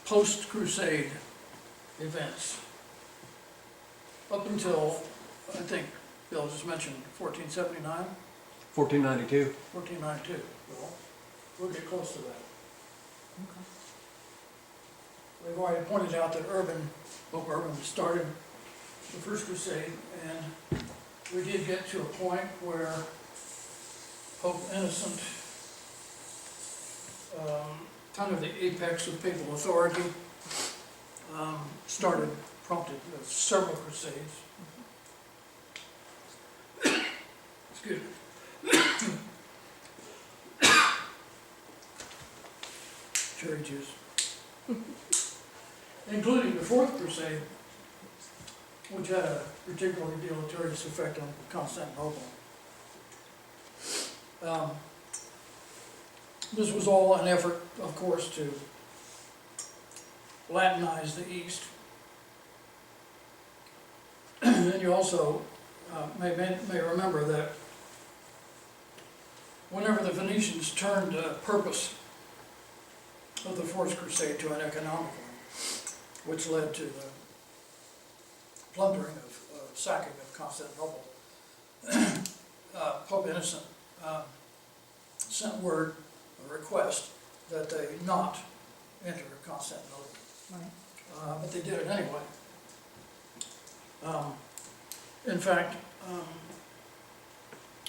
post-crusade events. Up until, I think, Bill just mentioned 1479, 1492. 1492. Well, we'll get close to that. We've already pointed out that Pope Urban started the First Crusade, and we did get to a point where Pope Innocent, kind of the apex of papal authority, prompted several crusades. Excuse me. Cherry juice. Including the Fourth Crusade, which had a particularly deleterious effect on Constantinople. This was all an effort, of course, to Latinize the East. And you also may remember that whenever the Venetians turned the purpose of the Fourth Crusade to an economic one, which led to the plundering sacking of Constantinople, Pope Innocent sent word, a request, that they not enter Constantinople. Right. But they did it anyway. In fact,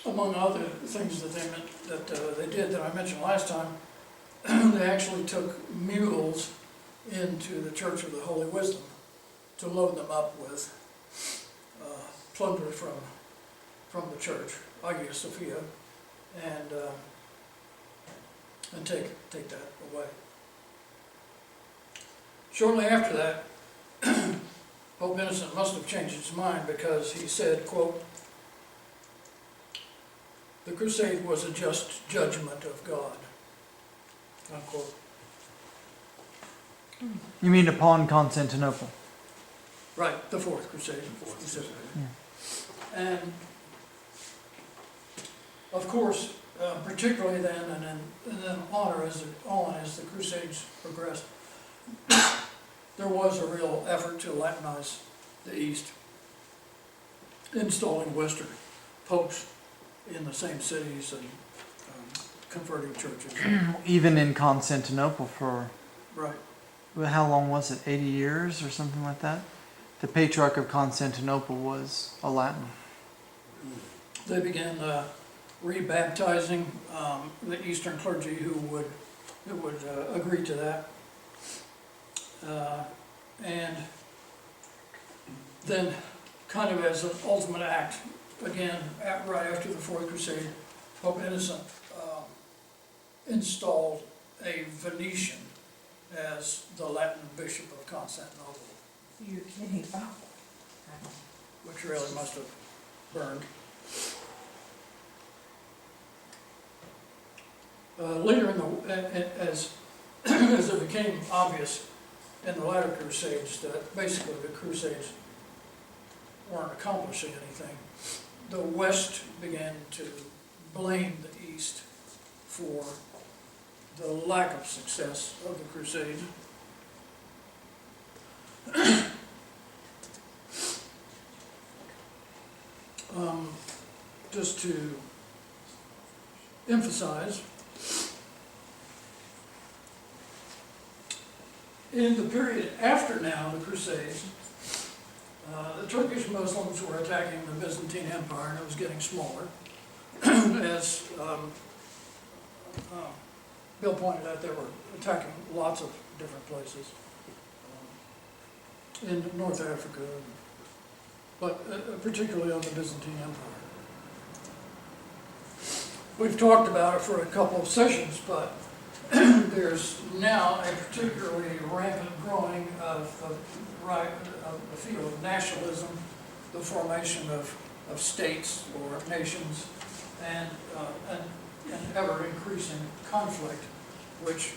among other things that they did that I mentioned last time, they actually took mules into the Church of the Holy Wisdom to load them up with plunder from the church, Hagia Sophia, and take that away. Shortly after that, Pope Innocent must have changed his mind, because he said, quote, "The crusade was a just judgment of God," unquote. You mean upon Constantinople? Right, the Fourth Crusade. Specifically. And of course, particularly then, and then on as the Crusades progressed, there was a real effort to Latinize the East, installing Western popes in the same cities and converting churches. Even in Constantinople for, Right. well, how long was it? 80 years or something like that? The Patriarch of Constantinople was a Latin. They began rebaptizing the Eastern clergy who would agree to that. And then, kind of as an ultimate act, again, right after the Fourth Crusade, Pope Innocent installed a Venetian as the Latin Bishop of Constantinople, You're kidding. Oh. which really must have burned. Later as it became obvious in the latter Crusades that basically the Crusades weren't accomplishing anything, the West began to blame the East for the lack of success of the Crusade. Just to emphasize, in the period after now the Crusades, the Turkish Muslims were attacking the Byzantine Empire, and it was getting smaller. As Bill pointed out, they were attacking lots of different places in North Africa, but particularly on the Byzantine Empire. We've talked about it for a couple of sessions, but there's now a particularly rampant growing of the field of nationalism, the formation of states or nations, and an ever-increasing conflict, which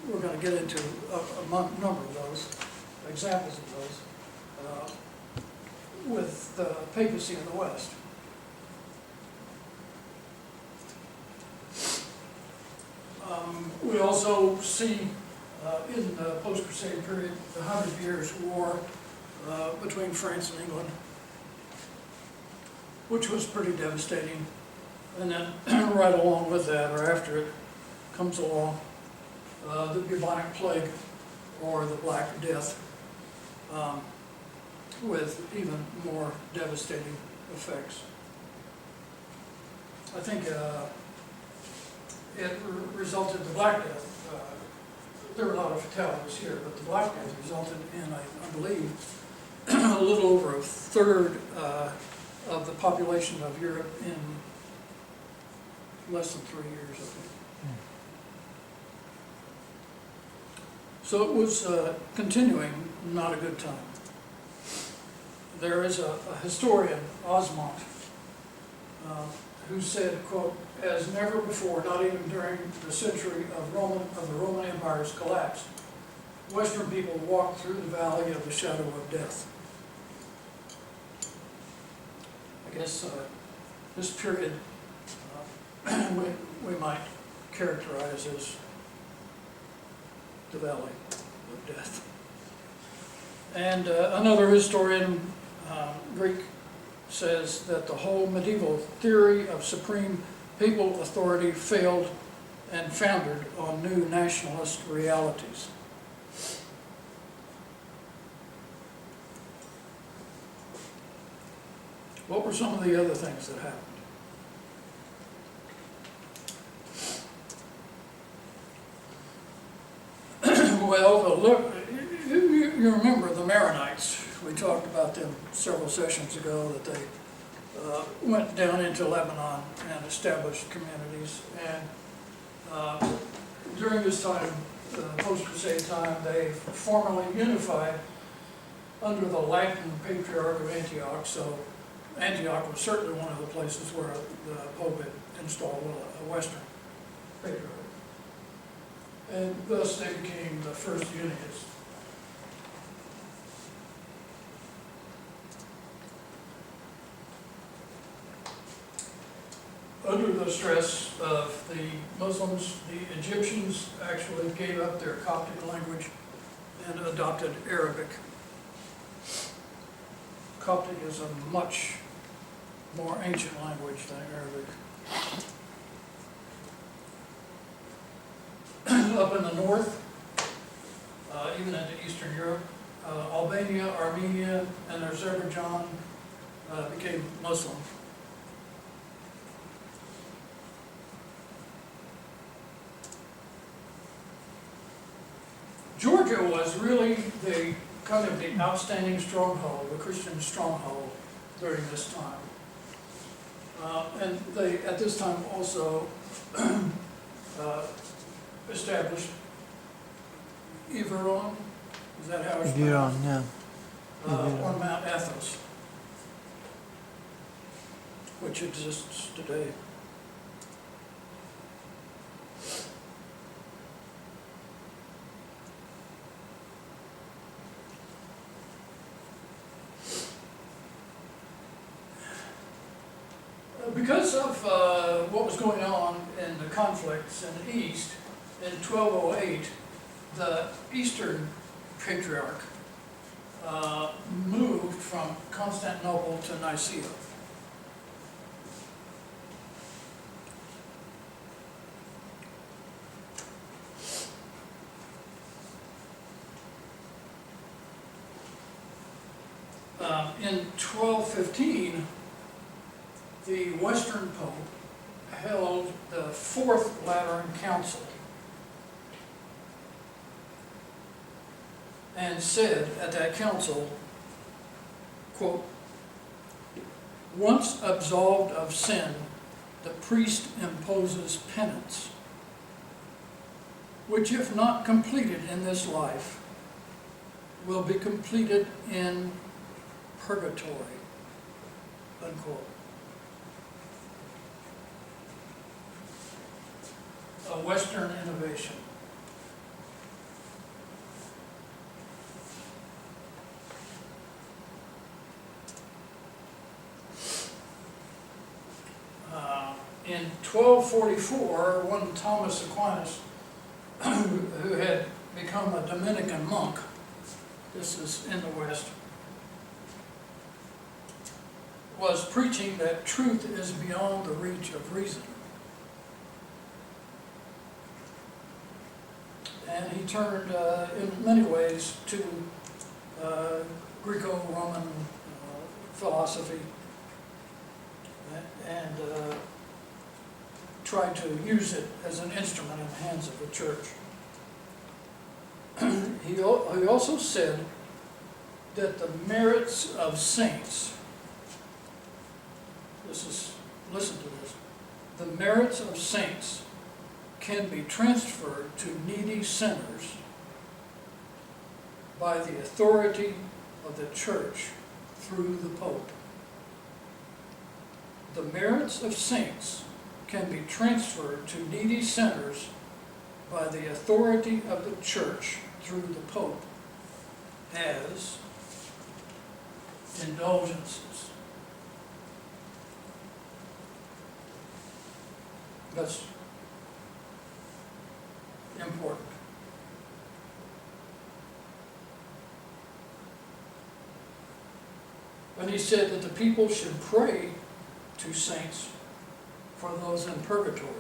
we're going to get into a number of those, examples of those, with the papacy in the West. We also see in the post-Crusade period, the 100 Years' War between France and England, which was pretty devastating. And then right along with that, or after it, comes along the bubonic plague, or the Black Death, with even more devastating effects. I think it resulted, the Black Death, there were a lot of fatalities here, but the Black Death resulted in, I believe, a little over a third of the population of Europe in less than 3 years, I think. So it was continuing, not a good time. There is a historian, Osmond, who said, quote, "As never before, not even during the century of the Roman Empire's collapse, Western people walked through the valley of the shadow of death." I guess this period we might characterize as the valley of death. And another historian, Greek, says that the whole medieval theory of supreme papal authority failed and foundered on new nationalist realities. What were some of the other things that happened? Well, look, you remember the Maronites. We talked about them several sessions ago, that they went down into Lebanon and established communities. And during this time, post-Crusade time, they formally unified under the Latin Patriarch of Antioch. So Antioch was certainly one of the places where the Pope had installed a Western Patriarch. And thus they became the first unionists. Under the stress of the Muslims, the Egyptians actually gave up their Coptic language and adopted Arabic. Coptic is a much more ancient language than Arabic. Up in the north, even into Eastern Europe, Albania, Armenia, and Azerbaijan became Muslim. Georgia was really the kind of the outstanding stronghold, the Christian stronghold during this time. And they, at this time, also established Iveron, is that how it's pronounced? yeah. On Mount Athos, which exists today. Because of what was going on in the conflicts in the East, in 1208, the Eastern Patriarch moved from Constantinople to Nicaea. In 1215, the Western Pope held the Fourth Lateran Council and said at that council, quote, "Once absolved of sin, the priest imposes penance, which if not completed in this life, will be completed in purgatory," unquote. A Western innovation. In 1244, one Thomas Aquinas, who had become a Dominican monk, this is in the West, was preaching that truth is beyond the reach of reason. And he turned, in many ways, to Greco-Roman philosophy and tried to use it as an instrument in the hands of the church. He also said that the merits of saints, listen to this, the merits of saints can be transferred to needy sinners by the authority of the church through the Pope. The merits of saints can be transferred to needy sinners by the authority of the church through the Pope as indulgences. That's important. And he said that the people should pray to saints for those in purgatory.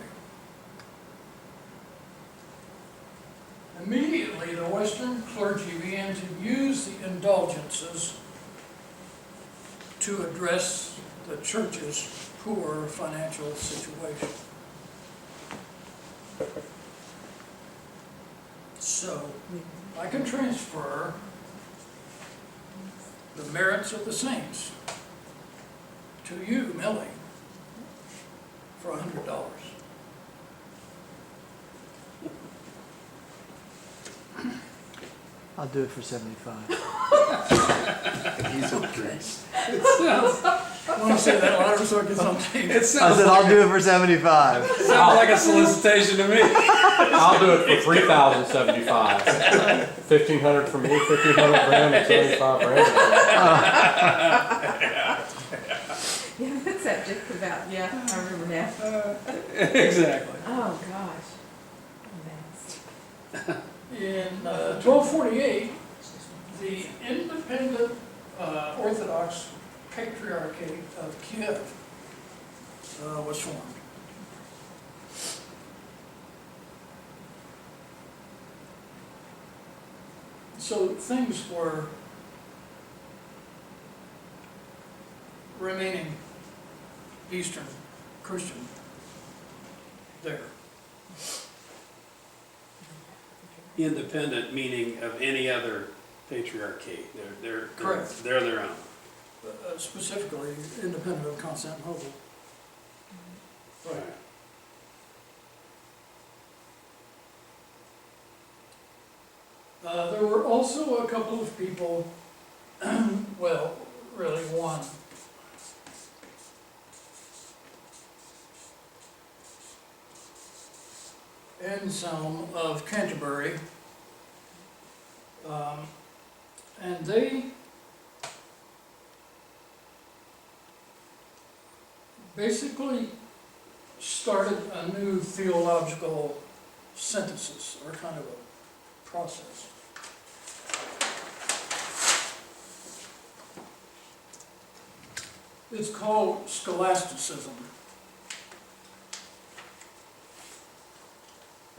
Immediately, the Western clergy began to use the indulgences to address the church's poor financial situation. So, I can transfer the merits of the saints to you, Millie, for $100. I'll do it for 75. He's a priest. I want to say that louder so it gets on tape. It I said I'll do it for 75. sounds like a solicitation to me. I'll do it for $3,075. 1,500 for me, 1,500 for him, and 75 for him. Yeah, that's that just about, yeah, I remember now. Exactly. Oh, gosh. I'm amazed. In 1248, the independent Orthodox Patriarchate of Kiev was formed. So things were remaining Eastern Christian there. Independent meaning of any other patriarchate. Correct. They're their own. Specifically independent of Constantinople. Right. There were also a couple of people, well, really one. Anselm of Canterbury, and they basically started a new theological synthesis, or kind of a process. It's called scholasticism.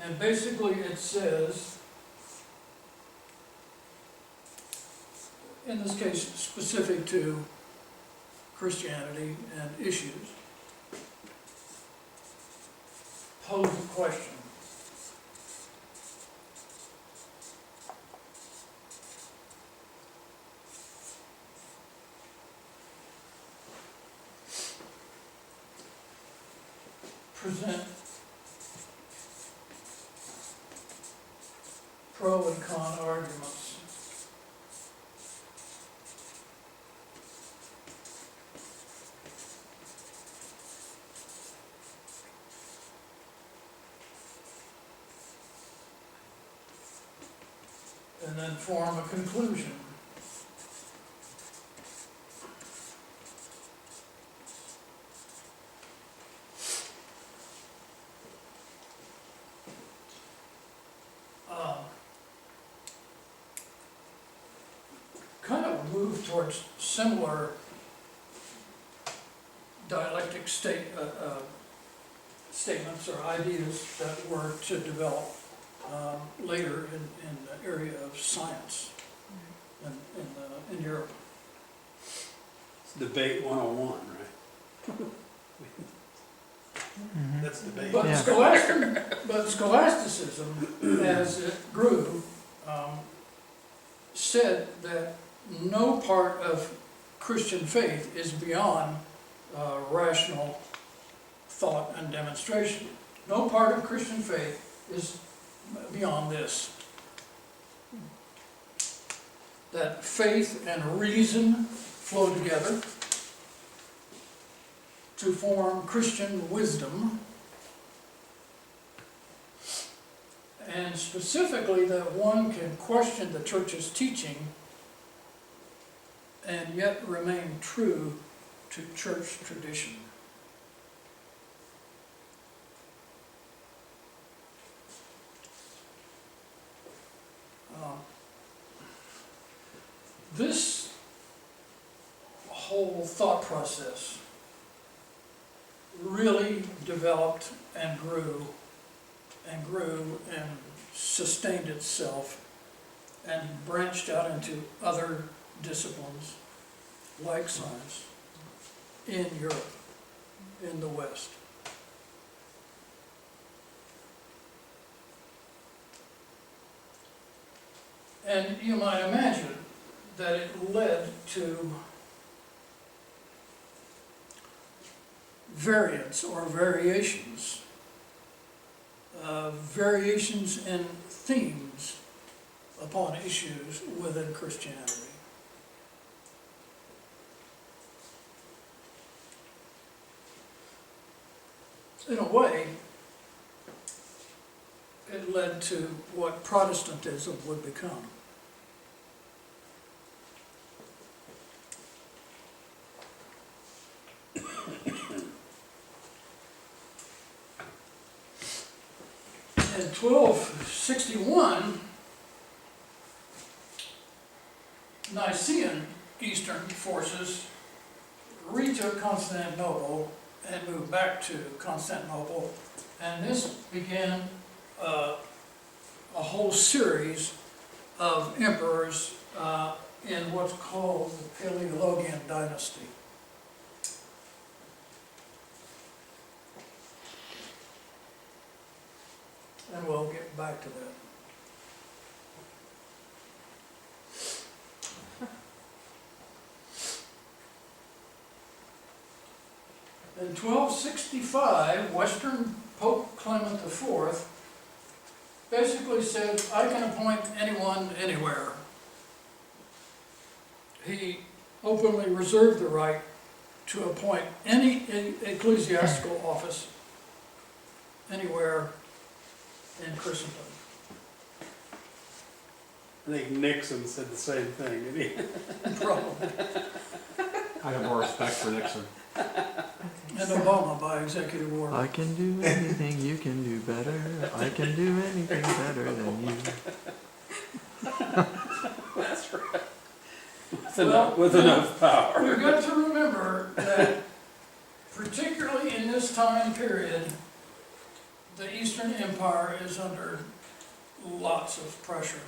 And basically it says, in this case specific to Christianity and issues, pose a question. Present pro and con arguments. And then form a conclusion. move towards similar dialectic statements or ideas that were to develop later in the area of science in Europe. It's debate 101, right? That's debate. But Yeah. scholasticism, as it grew, said that no part of Christian faith is beyond rational thought and demonstration. No part of Christian faith is beyond this. That faith and reason flow together to form Christian wisdom, and specifically that one can question the church's teaching and yet remain true to church tradition. This whole thought process really developed and grew and sustained itself and branched out into other disciplines like science in Europe, in the West. And you might imagine that it led to variants or variations, variations in themes upon issues within Christianity. In a way, it led to what Protestantism would become. In 1261, Nicene Eastern forces retook Constantinople and moved back to Constantinople, and this began a whole series of emperors in what's called the Paleologian dynasty. And we'll get back to that. In 1265, Western Pope Clement IV basically said, I can appoint anyone anywhere. He openly reserved the right to appoint any ecclesiastical office anywhere in Christendom. I think Nixon said the same thing, didn't he? Probably. I have more respect for Nixon. And Obama by executive order. I can do anything you can do better. I can do anything better than you. That's right. Well, With enough power. We've got to remember that, particularly in this time period, the Eastern Empire is under lots of pressure.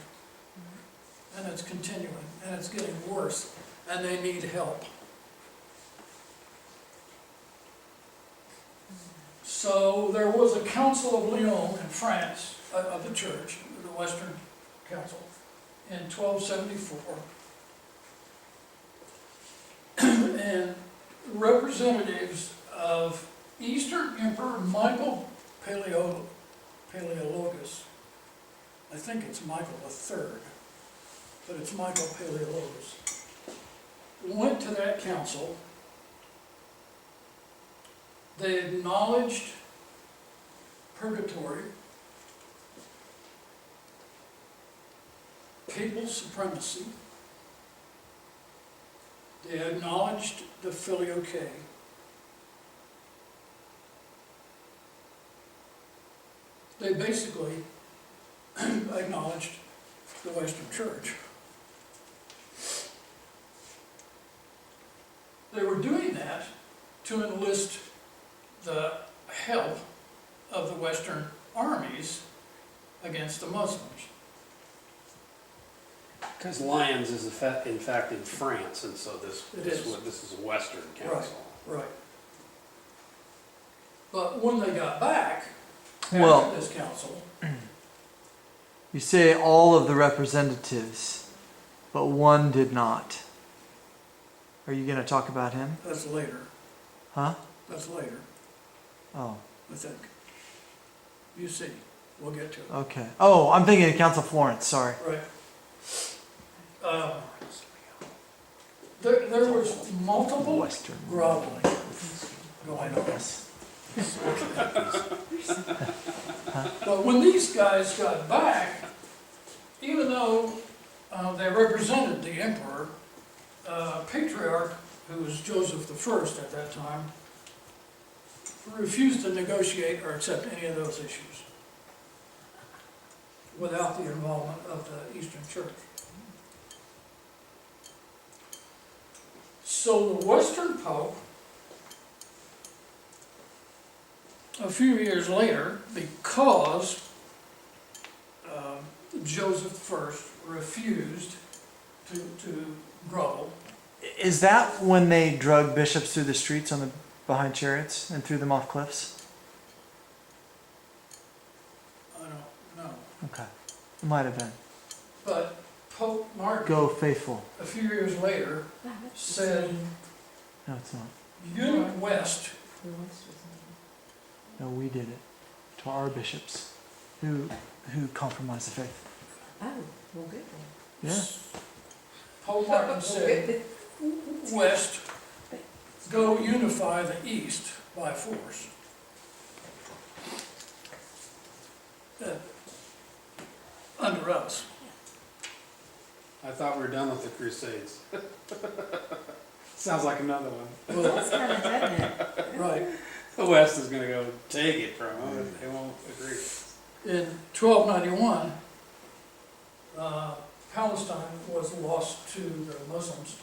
And it's continuing, and it's getting worse, and they need help. So there was a Council of Lyon in France, of the church, the Western Council, in 1274. And representatives of Eastern Emperor Michael Paleologus, I think it's Michael III, but it's Michael Paleologus, went to that council. They acknowledged purgatory, papal supremacy. They acknowledged the Filioque. They basically acknowledged the Western Church. they were doing that to enlist the help of the Western armies against the Muslims. Because Lyons is in fact in France, and so this It this is. this is a Western council. Right. But when they got back, Well- after this council, You say all of the representatives, but one did not. Are you going to talk about him? that's later, Huh? that's later, Oh, I think. You see, we'll get to it. okay. Oh, I'm thinking of Council Florence, sorry. Right. There was multiple Western. groveling going on. But when these guys got back, even though they represented the emperor, patriarch, who was Joseph I at that time, refused to negotiate or accept any of those issues without the involvement of the Eastern Church. So the Western Pope, a few years later, because Joseph I refused to grovel. Is that when they drug bishops through the streets behind chariots and threw them off cliffs? I don't know. Okay. It might have been. But Pope Martin, Go faithful. a few years later, said, No, it's not. Unit West, No, we did it. To our bishops who compromised the faith. Oh, well, good. Yeah. Pope Martin said, West, go unify the East by force. Under us. I thought we were done with the Crusades. Sounds like another one. Well, That's kind of, doesn't it? right. The West is going to go take it from them. They won't agree. In 1291, Palestine was lost to the Muslims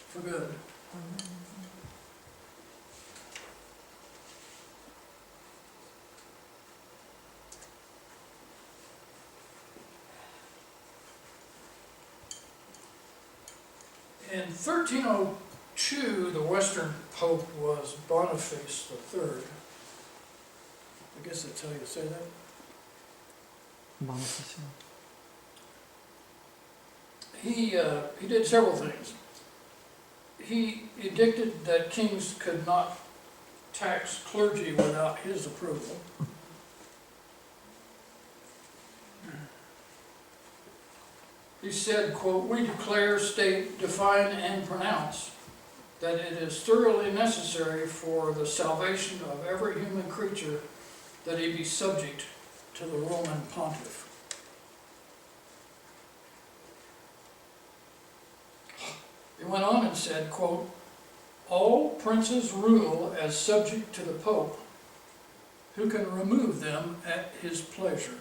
for good. In 1302, the Western Pope was Boniface III. I guess that's how you say that. Boniface, yeah. He did several things. He edicted that kings could not tax clergy without his approval. He said, quote, "We declare, state, define, and pronounce that it is thoroughly necessary for the salvation of every human creature that he be subject to the Roman pontiff." He went on and said, quote, "All princes rule as subject to the Pope, who can remove them at his pleasure.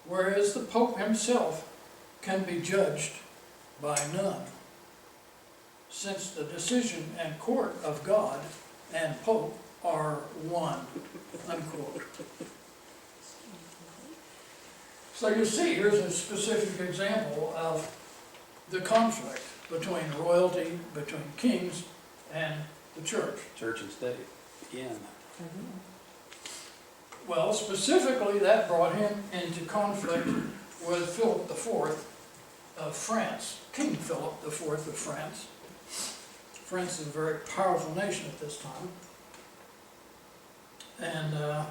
Whereas the Pope himself can be judged by none, since the decision and court of God and Pope are one," unquote. So you see, here's a specific example of the conflict between royalty, between kings, and the church. Church and state. Again. Well, specifically, that brought him into conflict with Philip IV of France, King Philip IV of France. France is a very powerful nation at this time. And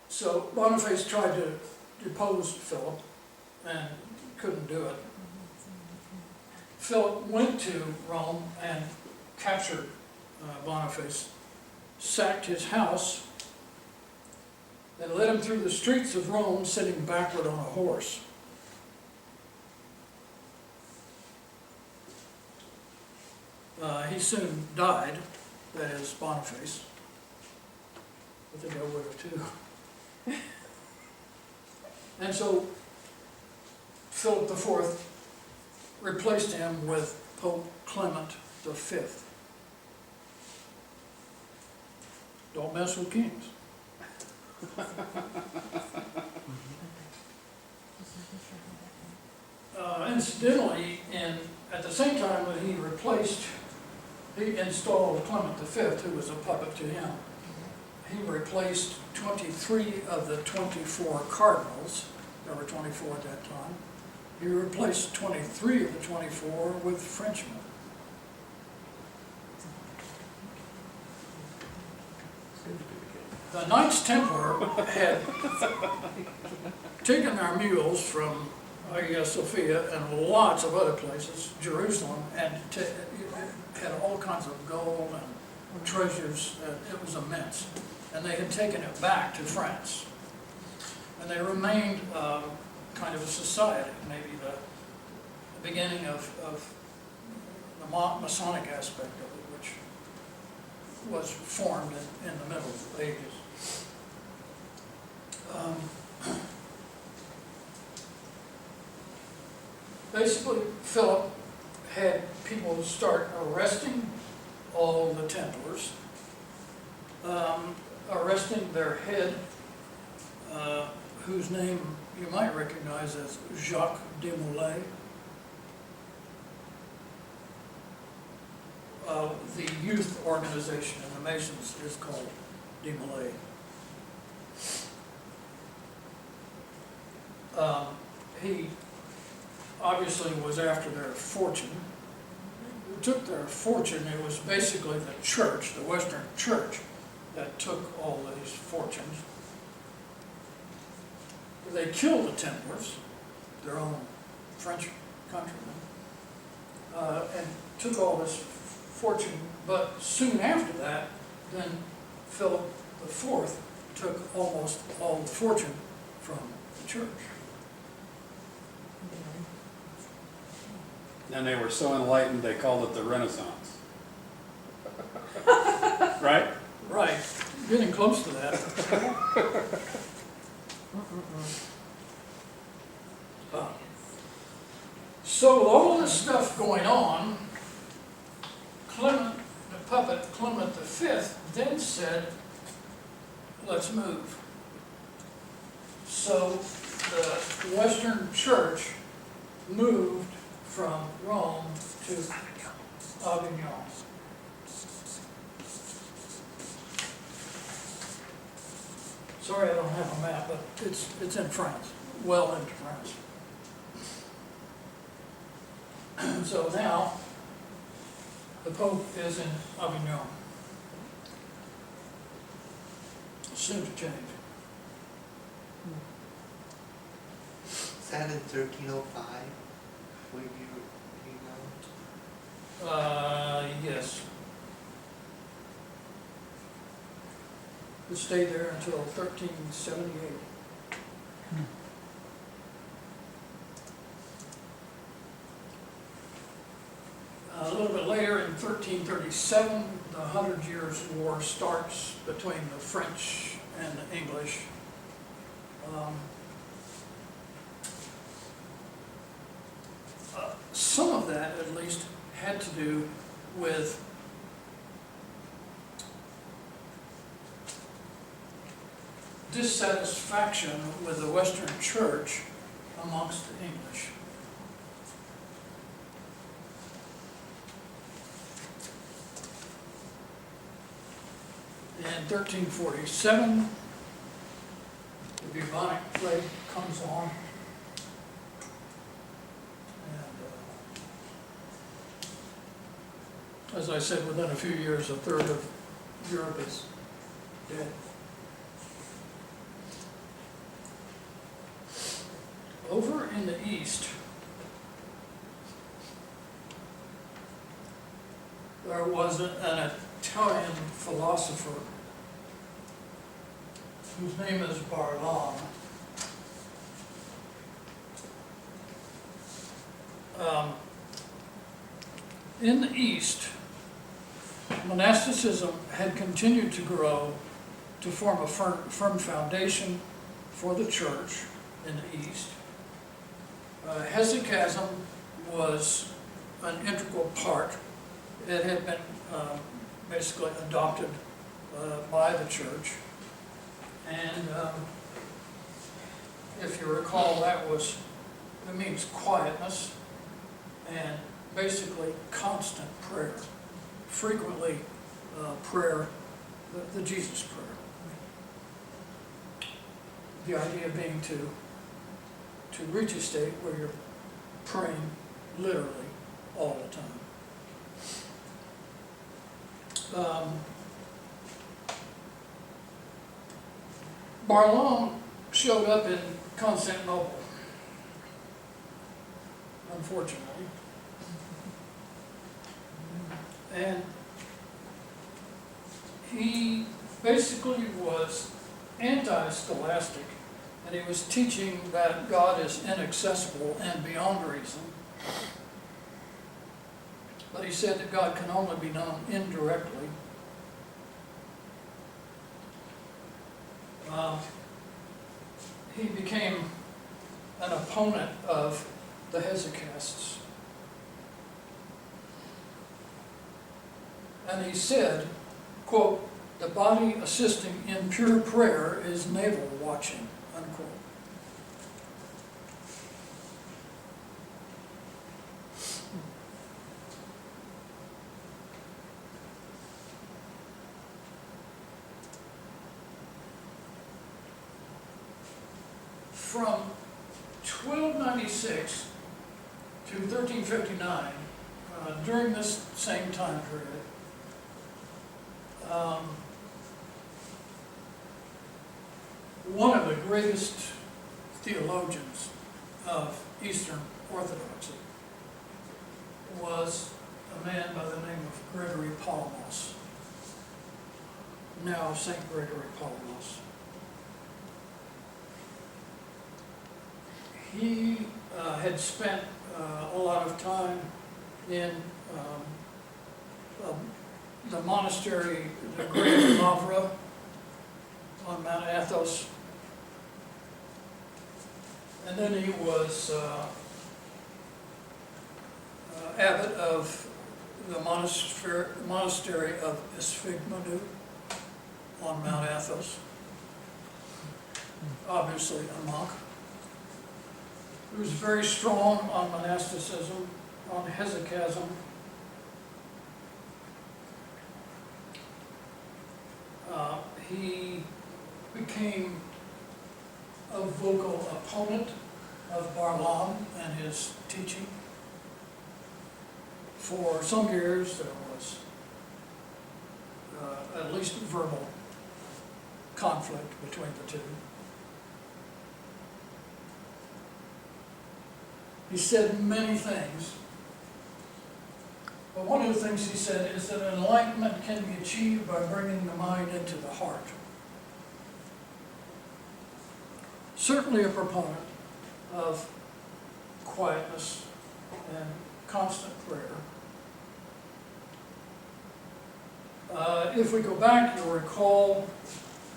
so Boniface tried to depose Philip and couldn't do it. Philip went to Rome and captured Boniface, sacked his house, and led him through the streets of Rome sitting backward on a horse. He soon died, that is Boniface. I think I would have too. And so Philip IV replaced him with Pope Clement V. Don't mess with kings. Incidentally, at the same time that he installed Clement V, who was a puppet to him. He replaced 23 of the 24 cardinals. There were 24 at that time. He replaced 23 of the 24 with Frenchmen. The Knights Templar had taken their mules from Hagia Sophia and lots of other places, Jerusalem, and had all kinds of gold and treasures. It was immense. And they had taken it back to France. And they remained kind of a society, maybe the beginning of the Masonic aspect of it, which was formed in the Middle Ages. Basically, Philip had people start arresting all the Templars, arresting their head, whose name you might recognize as Jacques de Molay. The youth organization in the Masons is called de Molay. He obviously was after their fortune. Who took their fortune? It was basically the church, the Western church, that took all these fortunes. They killed the Templars, their own French countrymen, and took all this fortune. But soon after that, then Philip IV took almost all the fortune from the church. And they were so enlightened, they called it the Renaissance. Right? Right, getting close to that. So with all this stuff going on, Clement, the puppet Clement V, then said, let's move. So the Western Church moved from Rome to Avignon. Sorry I don't have a map, but it's in France, well into France. So now, the Pope is in Avignon. Soon to change. Is that in 1305? Will you know? Yes. It stayed there until 1378. A little bit later, in 1337, the 100 Years' War starts between the French and the English. Some of that, at least, had to do with dissatisfaction with the Western Church amongst the English. In 1347, the bubonic plague comes on. And as I said, within a few years, a third of Europe is dead. Over in the East, there was an Italian philosopher whose name is Barlaam. In the East, monasticism had continued to grow to form a firm, firm foundation for the church in the East. Hesychasm was an integral part. It had been basically adopted by the church. And if you recall, it means quietness and basically constant prayer. Frequently prayer, the Jesus prayer. The idea being to reach a state where you're praying literally all the time. Barlaam showed up in Constantinople, unfortunately. And he basically was anti-scholastic, and he was teaching that God is inaccessible and beyond reason. But he said that God can only be known indirectly. He became an opponent of the Hesychasts. And he said, quote, "The body assisting in pure prayer is navel watching," unquote. From 1296 to 1359, during this same time period, one of the greatest theologians of Eastern Orthodoxy was a man by the name of Gregory Palamas, now St. Gregory Palamas. He had spent a lot of time in the monastery, the Great Lavra on Mount Athos. And then he was abbot of the monastery of Isfigmanu on Mount Athos. Obviously a monk. He was very strong on monasticism, on hesychasm. He became a vocal opponent of Barlaam and his teaching. For some years there was at least verbal conflict between the two. He said many things, but one of the things he said is that enlightenment can be achieved by bringing the mind into the heart. Certainly a proponent of quietness and constant prayer. If we go back, you'll recall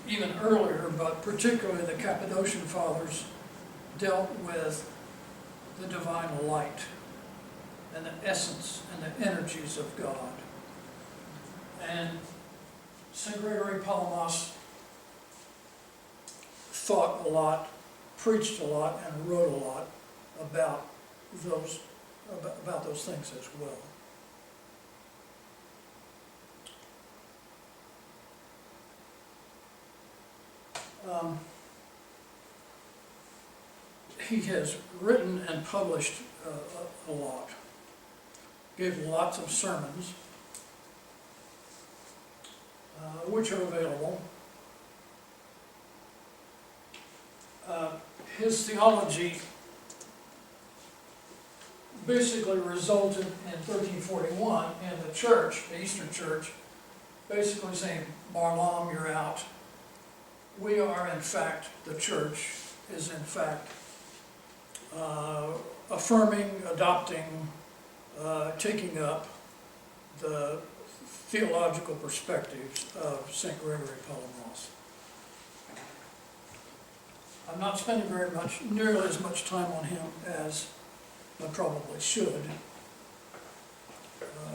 even earlier, but particularly the Cappadocian Fathers dealt with the divine light and the essence and the energies of God. And St. Gregory Palamas thought a lot, preached a lot, and wrote a lot about those things as well. He has written and published a lot, gave lots of sermons, which are available. His theology basically resulted in 1341 in the church, the Eastern Church, basically saying, Barlaam, you're out. We are in fact, the church is in fact affirming, adopting, taking up the theological perspectives of St. Gregory Palamas. I'm not spending nearly as much time on him as I probably should.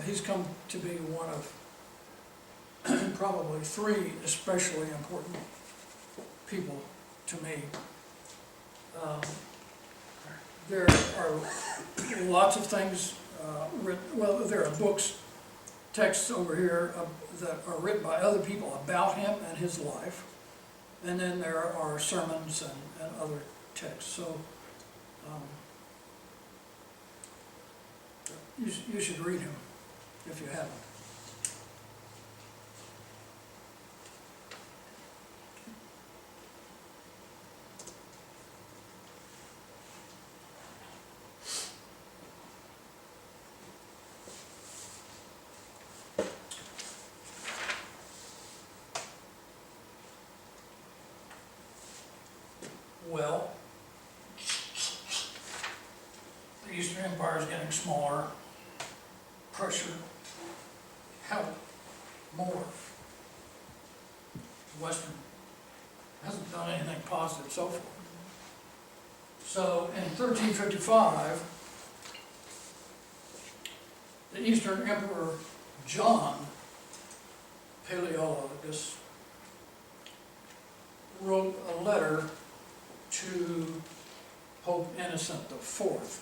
He's come to be one of probably three especially important people to me. There are lots of things well, there are books, texts over here that are written by other people about him and his life. And then there are sermons and other texts. So you should read him if you haven't. Well, the Eastern Empire is getting smaller. Prussia held more. The Western hasn't done anything positive so far. So in 1355, the Eastern Emperor John Palaeologus wrote a letter to Pope Innocent IV.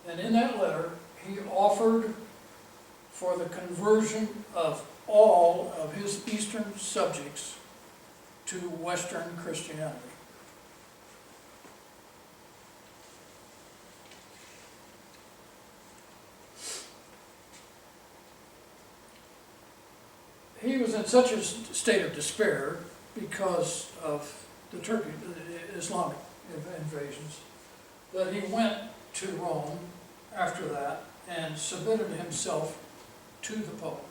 And in that letter, he offered for the conversion of all of his Eastern subjects to Western Christianity. He was in such a state of despair because of the Islamic invasions that he went to Rome after that and submitted himself to the Pope.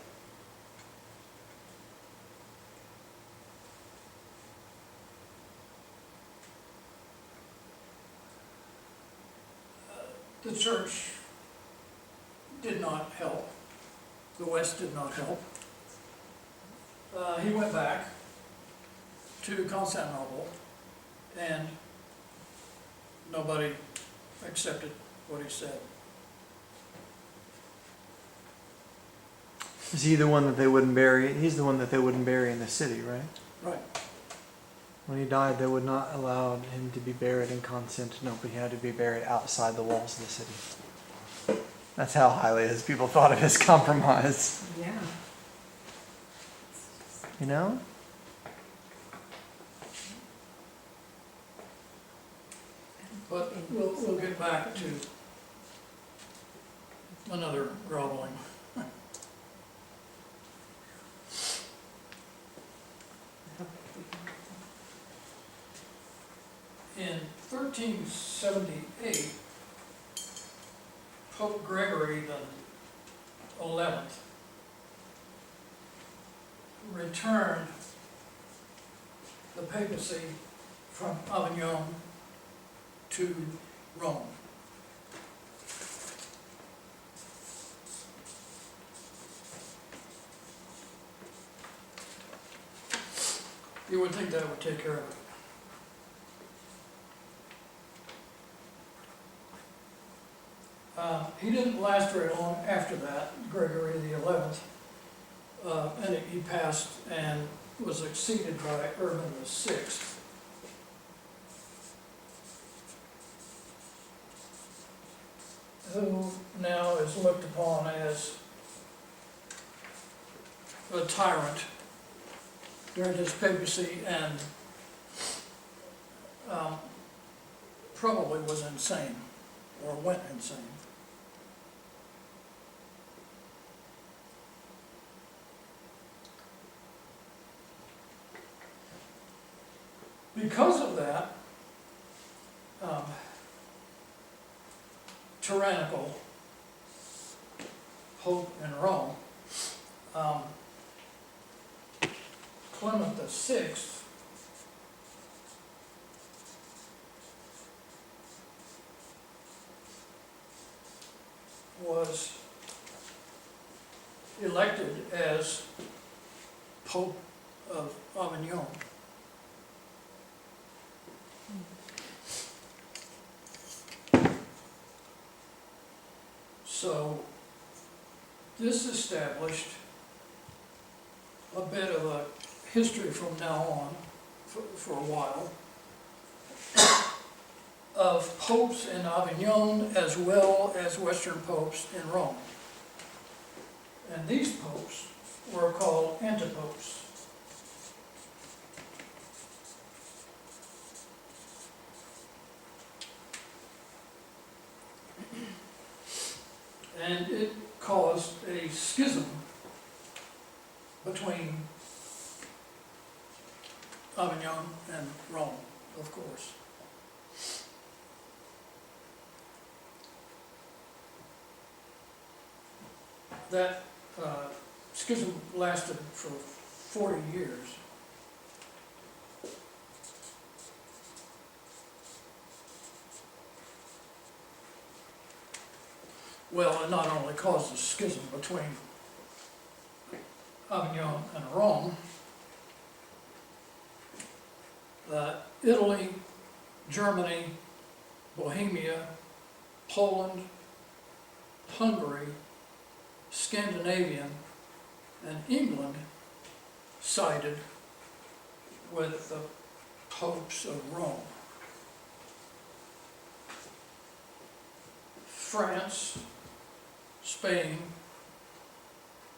The church did not help. The West did not help. He went back to Constantinople and nobody accepted what he said. Is he the one that they wouldn't bury? He's the one that they wouldn't bury in the city, right? Right. When he died, they would not allow him to be buried in Constantinople. He had to be buried outside the walls of the city. That's how highly his people thought of his compromise. Yeah. You know? But we'll get back to another groveling. In 1378, Pope Gregory the 11th returned the papacy from Avignon to Rome. You would think that would take care of it. He didn't last very long after that, Gregory the 11th, and he passed and was succeeded by Urban the 6th. Who now is looked upon as a tyrant during his papacy and probably was insane or went insane. Because of that, tyrannical Pope in Rome, Clement VI was elected as Pope of Avignon. So this established a bit of a history from now on, for a while, of popes in Avignon as well as Western popes in Rome. And these popes were called antipopes. And it caused a schism between Avignon and Rome, of course. That schism lasted for 40 years. Well, it not only caused a schism between Avignon and Rome, Italy, Germany, Bohemia, Poland, Hungary, Scandinavian, and England sided with the popes of Rome. France, Spain,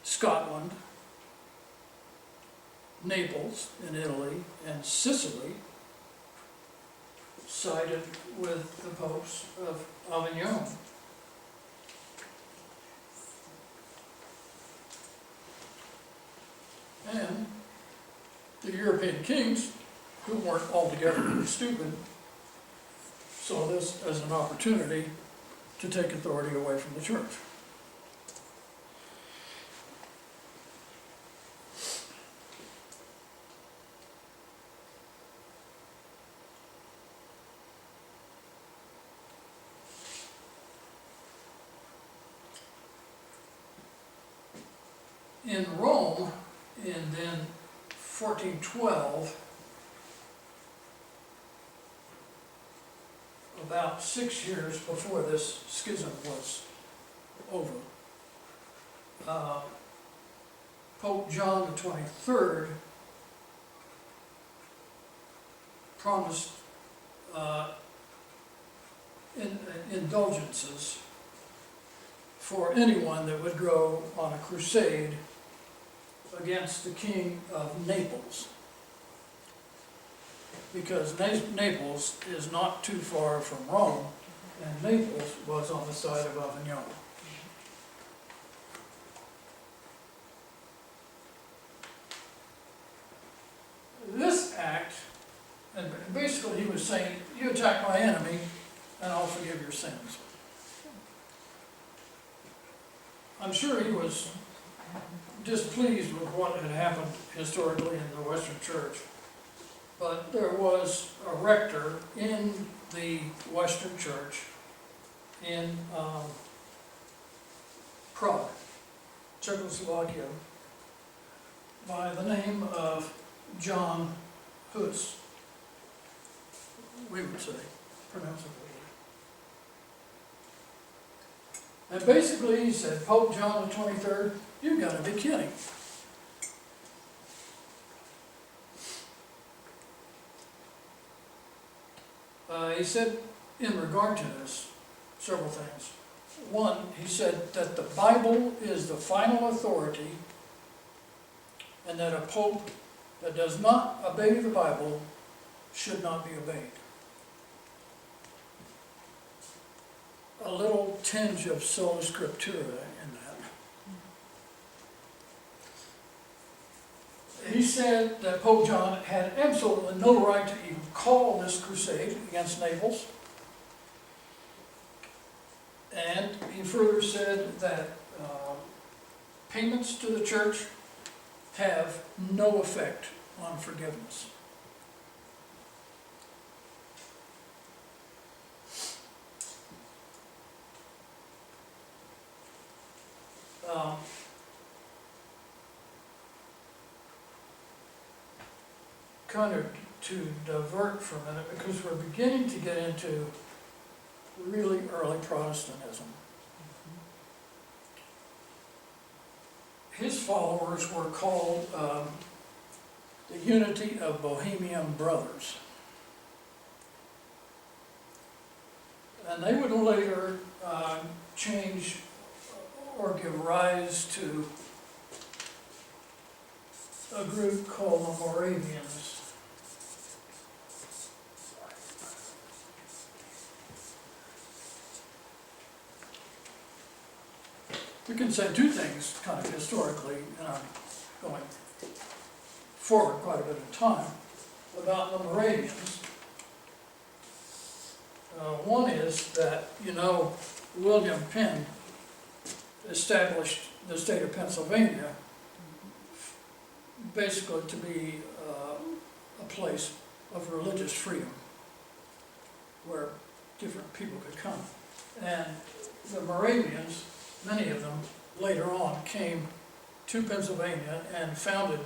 Scotland, Naples in Italy, and Sicily sided with the popes of Avignon. And the European kings, who weren't altogether stupid, saw this as an opportunity to take authority away from the church. In Rome, in then 1412, about 6 years before this schism was over, Pope John the 23rd promised indulgences for anyone that would go on a crusade against the King of Naples, because Naples is not too far from Rome, and Naples was on the side of Avignon. This act, and basically he was saying, you attack my enemy, and I'll forgive your sins. I'm sure he was displeased with what had happened historically in the Western Church. But there was a rector in the Western Church in Prague, Czechoslovakia, by the name of John Hus, we would say, pronounce it. And basically he said, Pope John the 23rd, you've got to be kidding. He said in regard to this, several things. One, he said that the Bible is the final authority, and that a pope that does not obey the Bible should not be obeyed. A little tinge of sola scriptura in that. He said that Pope John had absolutely no right to even call this crusade against Naples. And he further said that payments to the church have no effect on forgiveness. Kind of to divert for a minute, because we're beginning to get into really early Protestantism. his followers were called the Unity of Bohemian Brothers. And they would later change or give rise to a group called the Moravians. We can say two things kind of historically, and I'm going forward quite a bit of time, about the Moravians. One is that, William Penn established the state of Pennsylvania basically to be a place of religious freedom where different people could come. And the Moravians, many of them later on came to Pennsylvania and founded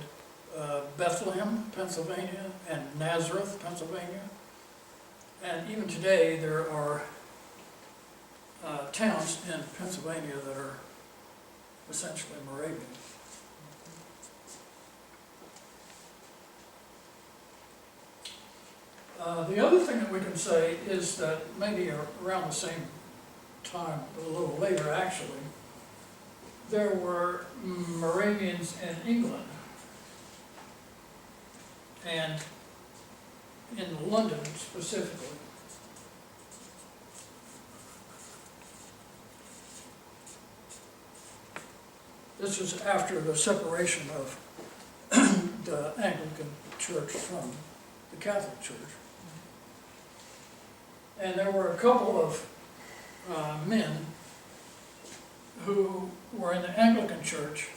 Bethlehem, Pennsylvania, and Nazareth, Pennsylvania. And even today, there are towns in Pennsylvania that are essentially Moravian. The other thing that we can say is that maybe around the same time, a little later actually, there were Moravians in England and in London specifically. This was after the separation of the Anglican Church from the Catholic Church. And there were a couple of men who were in the Anglican Church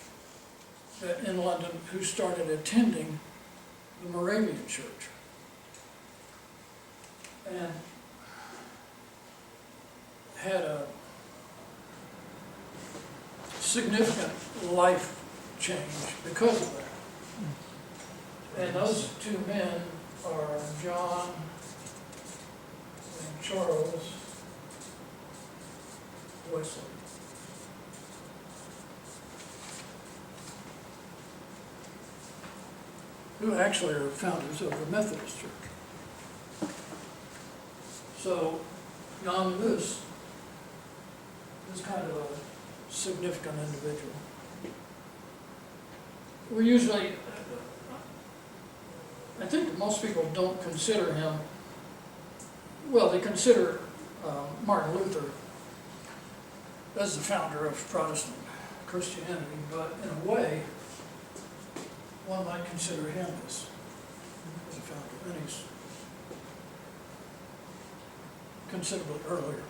in London who started attending the Moravian Church. And had a significant life change because of that. And those two men are John and Charles Wesley. Who actually are founders of the Methodist Church. So Jan Hus is kind of a significant individual. We usually, I think most people don't consider him, well, they consider Martin Luther as the founder of Protestant Christianity, but in a way, one might consider him as a founder, and he's considerably earlier.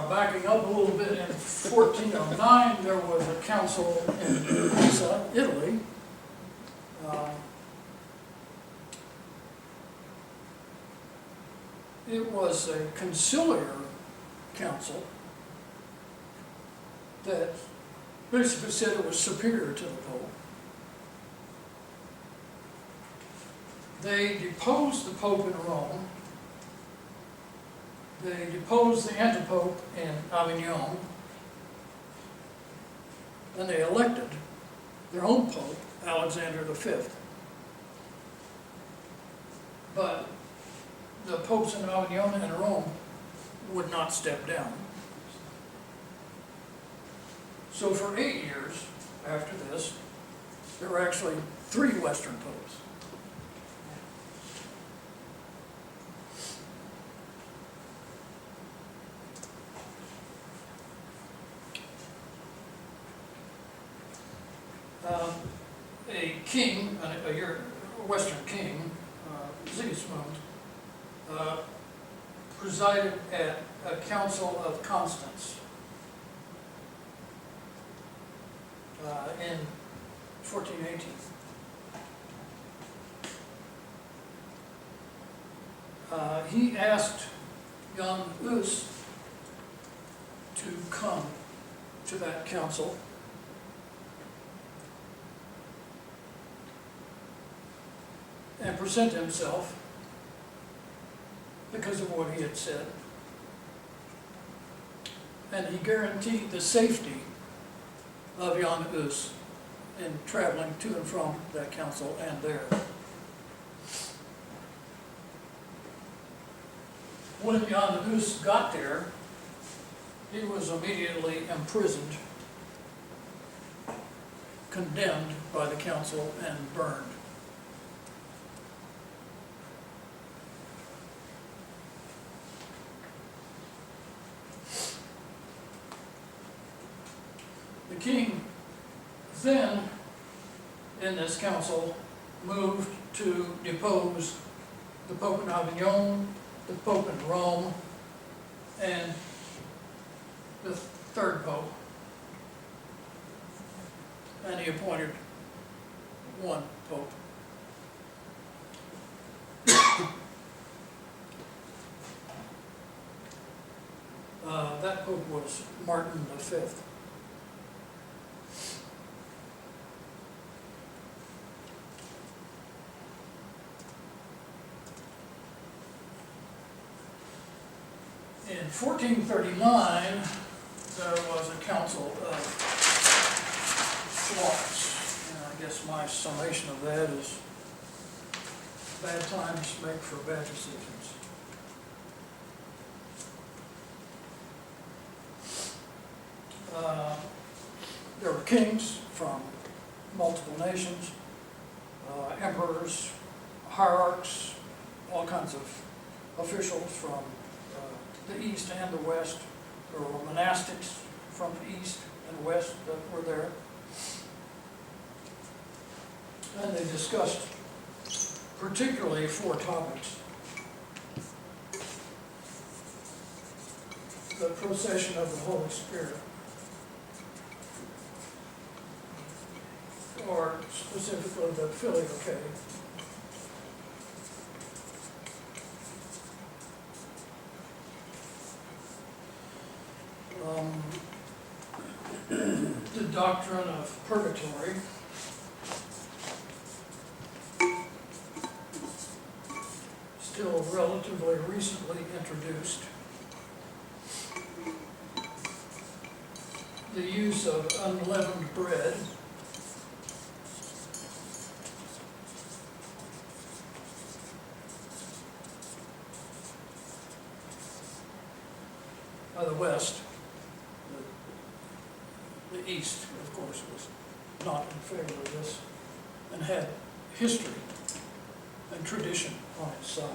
Backing up a little bit, in 1409 there was a council in Pisa, Italy. It was a conciliar council that basically said it was superior to the Pope. They deposed the Pope in Rome. They deposed the antipope in Avignon. And they elected their own pope, Alexander V. But the popes in Avignon and Rome would not step down. So for 8 years after this, there were actually 3 Western popes. A king, a Western king, Sigismund, presided at a council of Constance in 1418. He asked Jan Hus to come to that council. and present himself because of what he had said. And he guaranteed the safety of Jan Hus in traveling to and from that council and there. When Jan Hus got there, he was immediately imprisoned, condemned by the council, and burned. The king then, in this council, moved to depose the Pope in Avignon, the Pope in Rome, and the third Pope. And he appointed one Pope. That Pope was Martin V. In 1439, there was a council of Florence, and I guess my summation of that is bad times make for bad decisions. There were kings from multiple nations, emperors, hierarchs, all kinds of officials from the east and the west. There were monastics from the east and west that were there. And they discussed particularly 4 topics. The procession of the Holy Spirit, or specifically the Filioque. The doctrine of purgatory, still relatively recently introduced. The use of unleavened bread. By the West. The East, of course, was not in favor of this and had history and tradition on its side.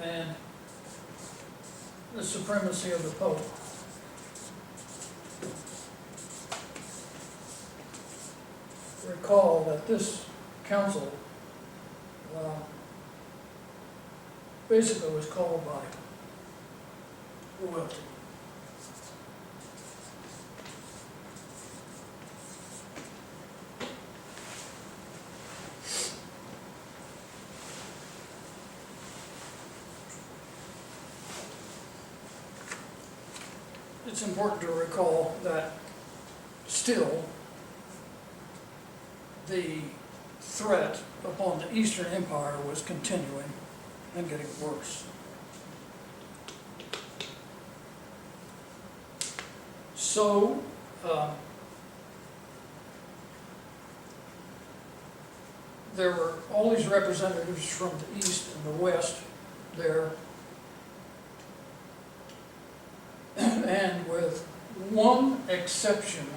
And the supremacy of the Pope. Recall that this council basically was called by royalty. It's important to recall that still the threat upon the Eastern Empire was continuing and getting worse. So, there were all these representatives from the East and the West there, and with one exception,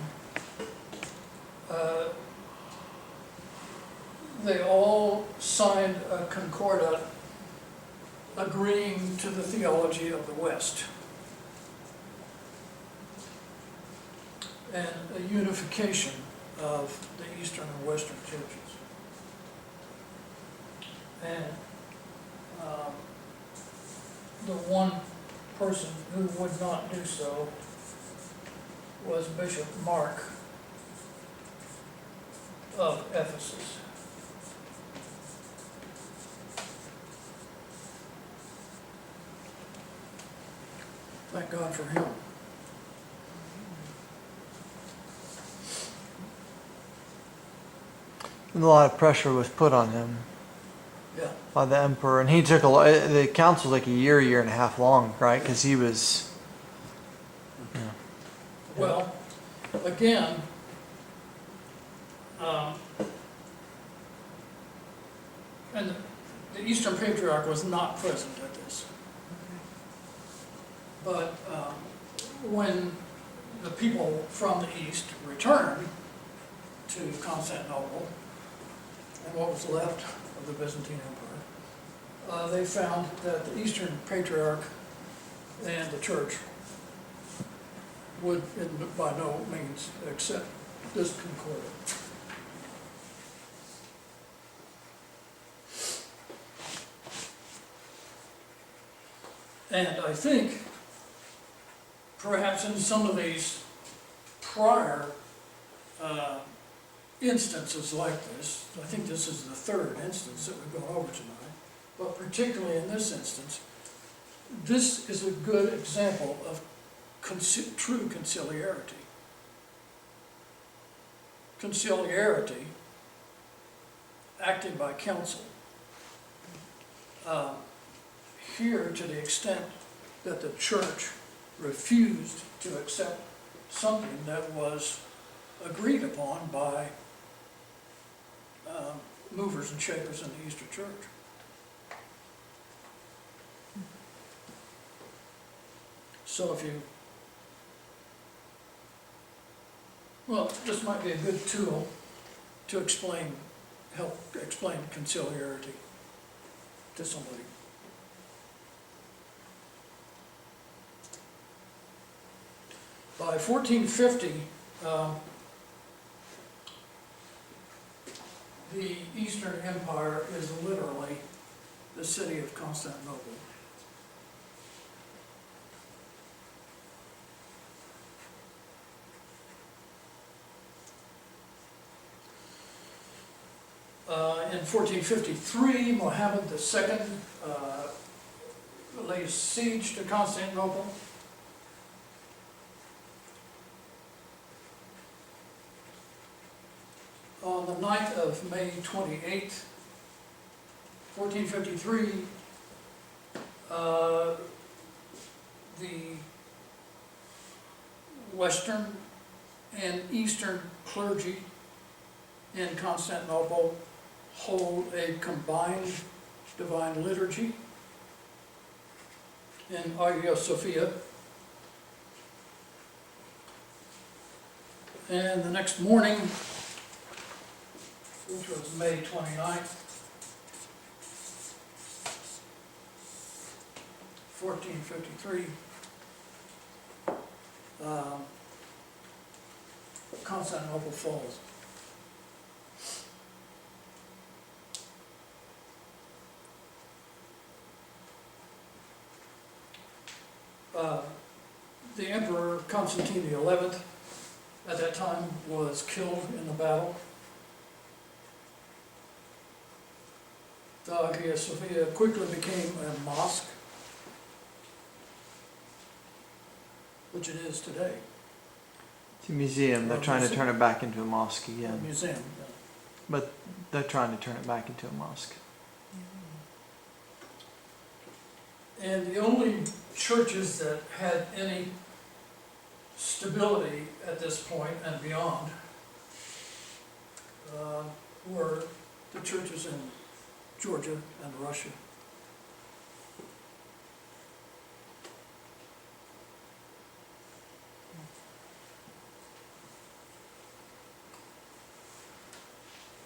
they all signed a concordat agreeing to the theology of the West and a unification of the Eastern and Western churches. And the one person who would not do so was Bishop Mark of Ephesus. Thank God for him. And a lot of pressure was put on him Yeah. by the emperor, and he took a lot. The council was like a year and a half long, right? Because he was. Well, again, and the Eastern Patriarch was not present at this. But when the people from the East returned to Constantinople, and what was left of the Byzantine Empire, they found that the Eastern Patriarch and the Church would by no means accept this concordat. And I think perhaps in some of these prior instances like this, I think this is the third instance that we've gone over tonight, but particularly in this instance, this is a good example of true conciliarity. Conciliarity, acted by council. Here, to the extent that the church refused to accept something that was agreed upon by movers and shakers in the Eastern Church. So if you, well, this might be a good tool to help explain conciliarity to somebody. By 1450, the Eastern Empire is literally the city of Constantinople. In 1453, Muhammad II lays siege to Constantinople. On the night of May 28th, 1453, the Western and Eastern clergy in Constantinople hold a combined divine liturgy in Hagia Sophia. And the next morning, which was May 29th, 1453, Constantinople falls. The Emperor Constantine XI at that time was killed in the battle. The Hagia Sophia quickly became a mosque, which it is today. It's a museum. They're trying to turn it back into a mosque A again. museum. But they're trying to turn it back into a mosque. And the only churches that had any stability at this point and beyond were the churches in Georgia and Russia.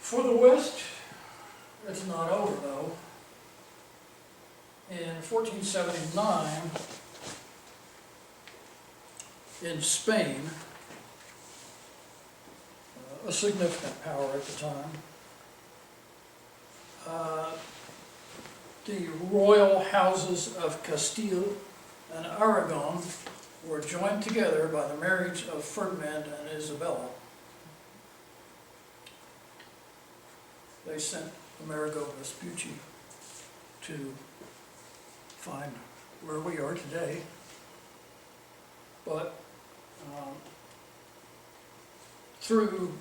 For the West, it's not over though. In 1479, in Spain, a significant power at the time, the royal houses of Castile and Aragon were joined together by the marriage of Ferdinand and Isabella. They sent Amerigo Vespucci to find where we are today, but through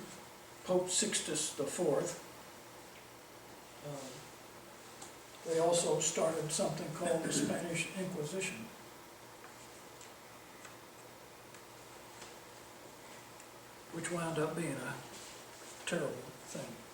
Pope Sixtus IV, They also started something called the Spanish Inquisition. Which wound up being a terrible thing.